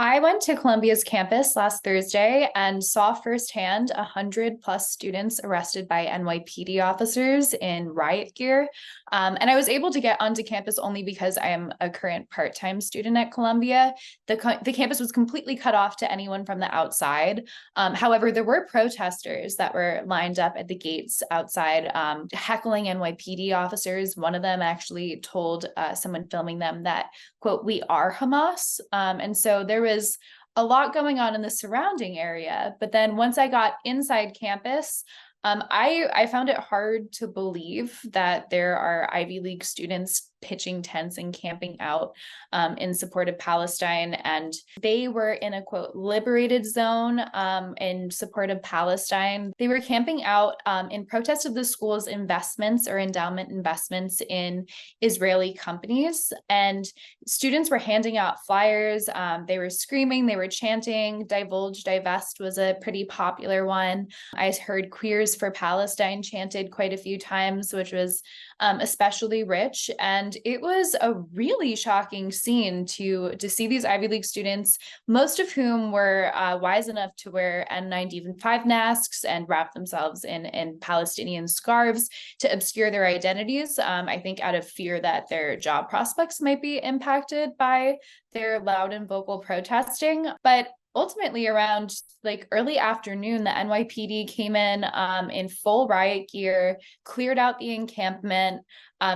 I went to Columbia's campus last Thursday and saw firsthand 100+ students arrested by NYPD officers in riot gear. And I was able to get onto campus only because I am a current part-time student at Columbia. The campus was completely cut off to anyone from the outside. However, there were protesters that were lined up at the gates outside, heckling NYPD officers. One of them actually told someone filming them that, quote, "We are Hamas." And so there was a lot going on in the surrounding area. But then once I got inside campus, I found it hard to believe that there are Ivy League students pitching tents and camping out in support of Palestine. And they were in a, quote, liberated zone in support of Palestine. They were camping out in protest of the school's investments or endowment investments in Israeli companies. And students were handing out flyers. They were screaming, they were chanting. Divulge, divest was a pretty popular one. I heard Queers for Palestine chanted quite a few times, which was especially rich. And it was a really shocking scene to see these Ivy League students, most of whom were wise enough to wear N95 masks and wrap themselves in Palestinian scarves to obscure their identities, I think out of fear that their job prospects might be impacted by their loud and vocal protesting. But ultimately, around like early afternoon, the NYPD came in full riot gear, cleared out the encampment.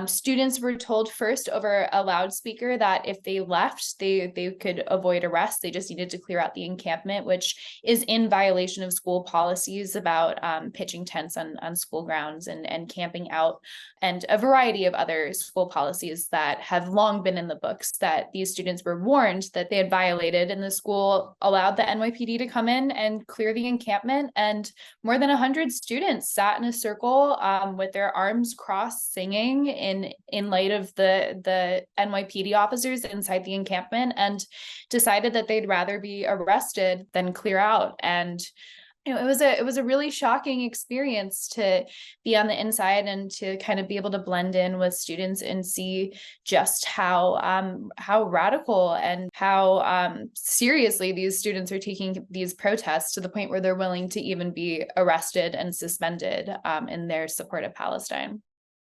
Students were told first over a loudspeaker that if they left, they could avoid arrest. They just needed to clear out the encampment, which is in violation of school policies about pitching tents on school grounds and camping out, and a variety of other school policies that have long been in the books that these students were warned that they had violated, and the school allowed the NYPD to come in and clear the encampment. And more than 100 students sat in a circle with their arms crossed, singing in light of the NYPD officers inside the encampment, and decided that they'd rather be arrested than clear out. And it was a really shocking experience to be on the inside and to kind of be able to blend in with students and see just how radical and how seriously these students are taking these protests, to the point where they're willing to even be arrested and suspended in their support of Palestine.